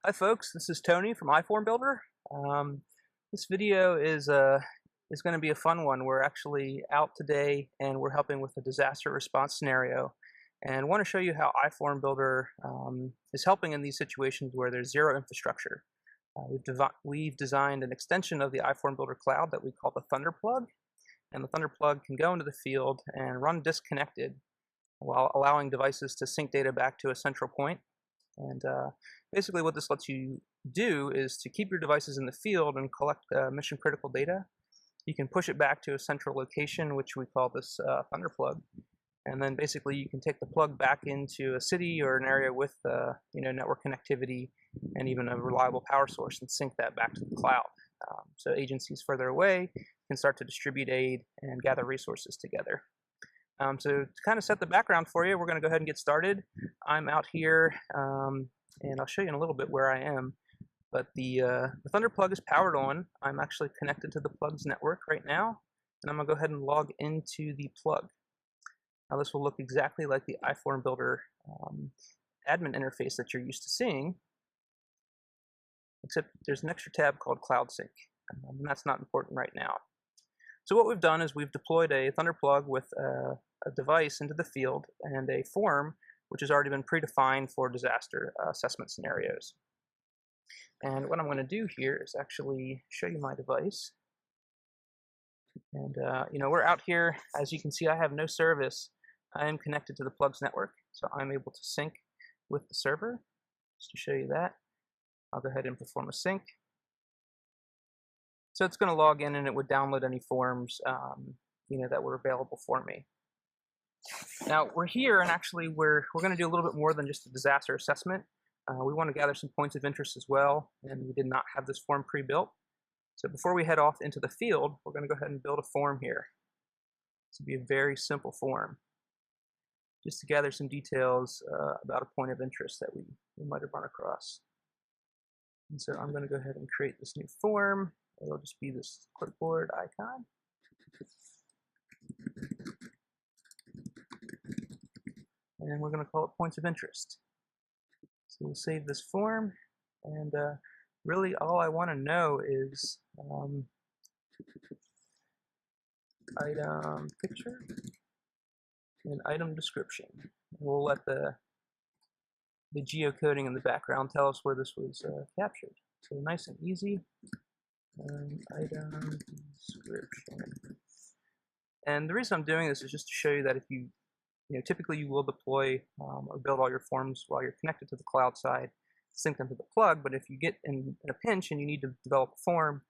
Hi folks, this is Tony from iFormBuilder. This video is going to be a fun one. We're actually out today and we're helping with a disaster response scenario, and I want to show you how iFormBuilder is helping in these situations where there's zero infrastructure. We've designed an extension of the iFormBuilder cloud that we call the Thunderplug, and the Thunderplug can go into the field and run disconnected while allowing devices to sync data back to a central point. And basically what this lets you do is to keep your devices in the field and collect mission critical data. You can push it back to a central location, which we call this Thunderplug, and then basically you can take the plug back into a city or an area with network connectivity and even a reliable power source and sync that back to the cloud. So agencies further away can start to distribute aid and gather resources together. So to kind of set the background for you, we're going to go ahead and get started. I'm out here, and I'll show you in a little bit where I am. But the Thunderplug is powered on. I'm actually connected to the plug's network right now, and I'm going to go ahead and log into the plug. Now this will look exactly like the iFormBuilder admin interface that you're used to seeing, except there's an extra tab called Cloud Sync, and that's not important right now. So what we've done is we've deployed a Thunderplug with a device into the field and a form which has already been predefined for disaster assessment scenarios. And what I'm going to do here is actually show you my device. And we're out here. As you can see, I have no service. I am connected to the plug's network, so I'm able to sync with the server. Just to show you that, I'll go ahead and perform a sync. So it's going to log in and it would download any forms that were available for me. Now we're here, and actually we're going to do a little bit more than just a disaster assessment. We want to gather some points of interest as well, and we did not have this form pre-built. So before we head off into the field, we're going to go ahead and build a form here. This will be a very simple form, just to gather some details about a point of interest that we might have run across. And so I'm going to go ahead and create this new form. It'll just be this clipboard icon. And we're going to call it points of interest. So we'll save this form, and really all I want to know is item picture and item description. And we'll let the geocoding in the background tell us where this was captured. So nice and easy. Item description. And the reason I'm doing this is just to show you that if typically you will deploy or build all your forms while you're connected to the cloud side, sync them to the plug, but if you get in a pinch and you need to develop a form,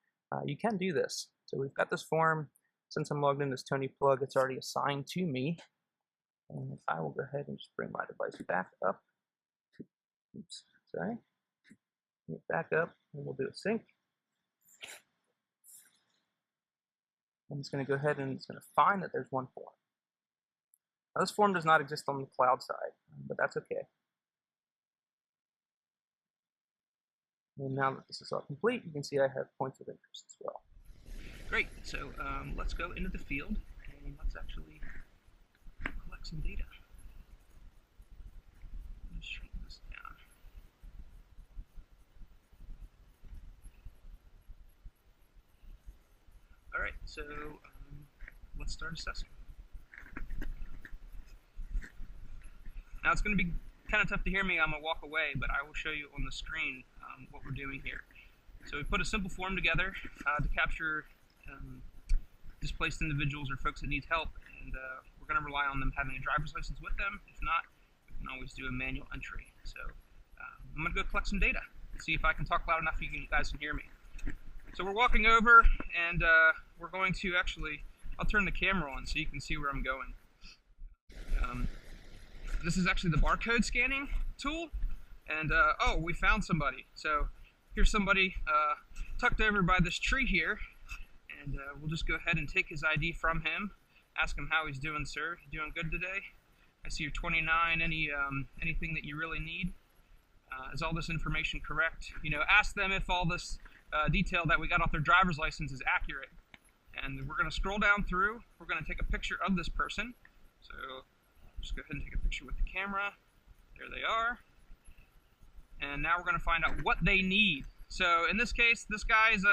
you can do this. So we've got this form. Since I'm logged in as Tony Plug, it's already assigned to me. And I will go ahead and just bring my device back up. Oops, sorry. Get back up, and we'll do a sync. I'm just going to go ahead and it's going to find that there's one form. Now this form does not exist on the cloud side, but that's okay. And now that this is all complete, you can see I have points of interest as well. Great, so let's go into the field and let's actually collect some data. Let's shrink this down. All right, so let's start assessing. Now it's going to be kind of tough to hear me. I'm going to walk away, but I will show you on the screen what we're doing here. So we put a simple form together to capture displaced individuals or folks that need help, and we're going to rely on them having a driver's license with them. If not, we can always do a manual entry. So I'm going to go collect some data and see if I can talk loud enough so you guys can hear me. So we're walking over, and we're going to actually, I'll turn the camera on so you can see where I'm going. This is actually the barcode scanning tool, and oh, we found somebody. So here's somebody tucked over by this tree here, and we'll just go ahead and take his ID from him, ask him how he's doing, sir. You doing good today? I see you're 29. Anything that you really need? Is all this information correct? Ask them if all this detail that we got off their driver's license is accurate. And we're going to scroll down through. We're going to take a picture of this person. So just go ahead and take a picture with the camera. There they are. and now we're going to find out what they need. So in this case, this guy's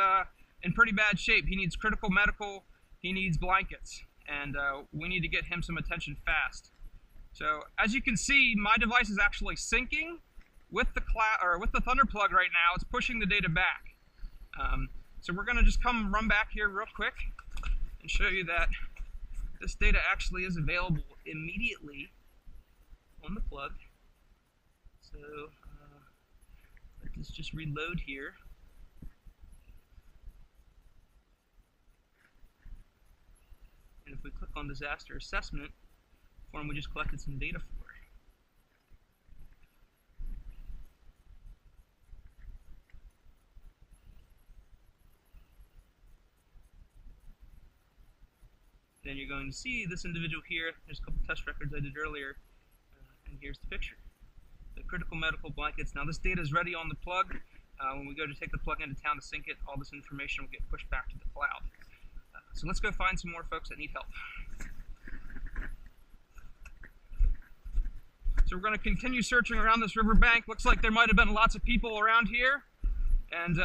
in pretty bad shape. He needs critical medical, he needs blankets, and we need to get him some attention fast. So as you can see, my device is actually syncing with the Thunderplug right now. It's pushing the data back. So we're going to just run back here real quick and show you that this data actually is available immediately on the plug. So let's just reload here. And if we click on disaster assessment, form we just collected some data for. Then you're going to see this individual here. There's a couple test records I did earlier, and here's the picture. The critical medical blankets. Now this data is ready on the plug. When we go to take the plug into town to sync it, all this information will get pushed back to the cloud. So let's go find some more folks that need help. So we're going to continue searching around this riverbank. Looks like there might have been lots of people around here. And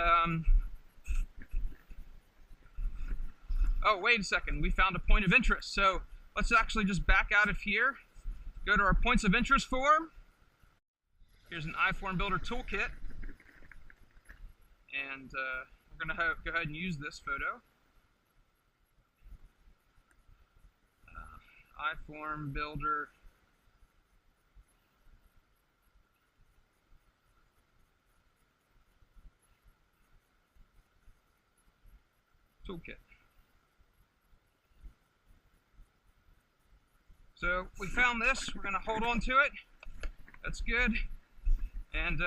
oh, wait a second, we found a point of interest. So let's actually just back out of here, go to our points of interest form. Here's an iFormBuilder toolkit. And we're going to go ahead and use this photo. iFormBuilder toolkit. So we found this, we're going to hold on to it. That's good. And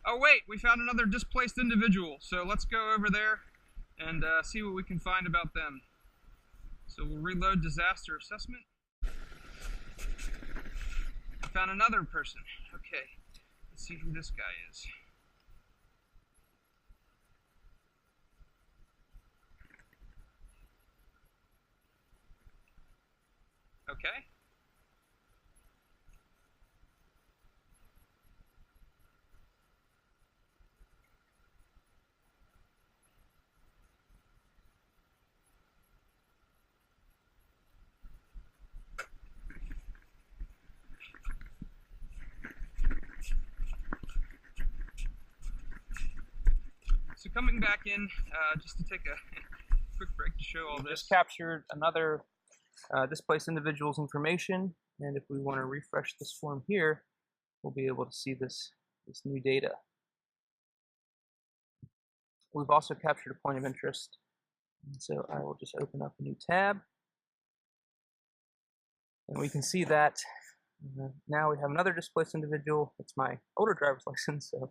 oh wait, we found another displaced individual. So let's go over there and see what we can find about them. So we'll reload disaster assessment. I found another person. Okay, let's see who this guy is. Okay. So coming back in, just to take a quick break to show all this. Just captured another displaced individual's information, and if we want to refresh this form here, we'll be able to see this new data. We've also captured a point of interest, and so I will just open up a new tab, and we can see that now we have another displaced individual. It's my older driver's license, so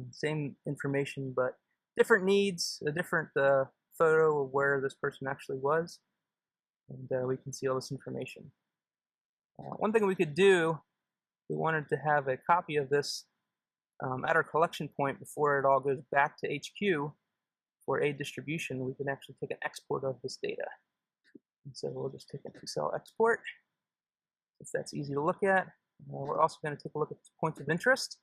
same information but different needs, a different photo of where this person actually was. And we can see all this information. One thing we could do, we wanted to have a copy of this at our collection point before it all goes back to HQ for aid distribution. We can actually take an export of this data. And so we'll just take an Excel export, if that's easy to look at. We're also going to take a look at the points of interest.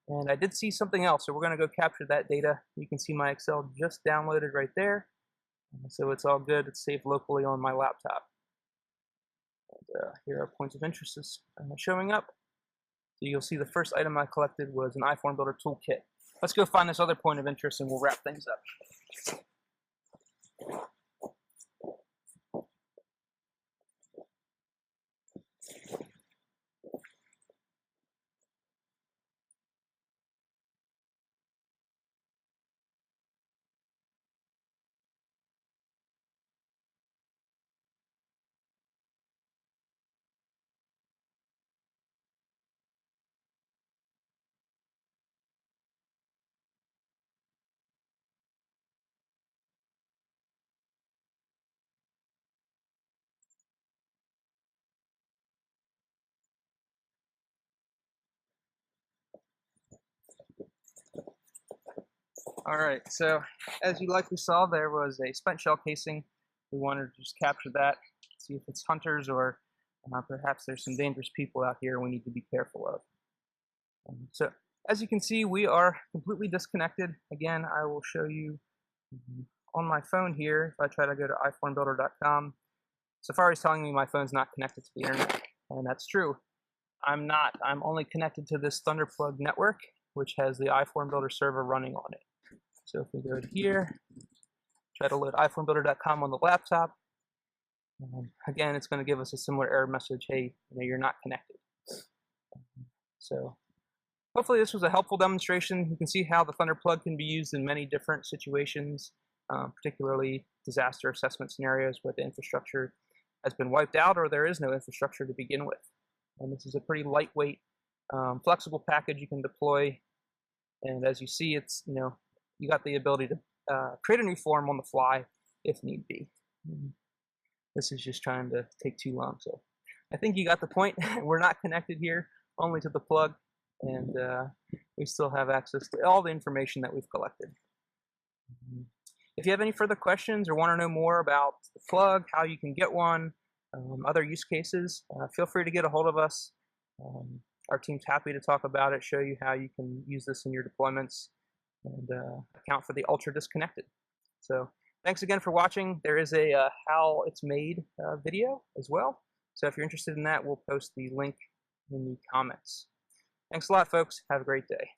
And I did see something else, so we're going to go capture that data. You can see my Excel just downloaded right there. So it's all good. It's saved locally on my laptop. And here are points of interest showing up. So you'll see the first item I collected was an iFormBuilder toolkit. Let's go find this other point of interest and we'll wrap things up. All right, so as you likely saw, there was a spent shell casing. We wanted to just capture that, see if it's hunters or perhaps there's some dangerous people out here we need to be careful of. So as you can see, we are completely disconnected. Again, I will show you on my phone here. If I try to go to iFormBuilder.com, Safari's telling me my phone's not connected to the internet, and that's true. I'm not. I'm only connected to this Thunderplug network, which has the iFormBuilder server running on it. So if we go to here, try to load iFormBuilder.com on the laptop, again, it's going to give us a similar error message, hey, you're not connected. So hopefully this was a helpful demonstration. You can see how the Thunderplug can be used in many different situations, particularly disaster assessment scenarios where the infrastructure has been wiped out or there is no infrastructure to begin with. And this is a pretty lightweight, flexible package you can deploy. And as you see, it's, you got the ability to create a new form on the fly if need be. This is just trying to take too long. So I think you got the point. We're not connected here only to the plug, and we still have access to all the information that we've collected. If you have any further questions or want to know more about the plug, how you can get one, other use cases, feel free to get a hold of us. Our team's happy to talk about it, show you how you can use this in your deployments, and account for the ultra disconnected. So thanks again for watching. There is a how it's made video as well. So if you're interested in that, we'll post the link in the comments. Thanks a lot, folks. Have a great day.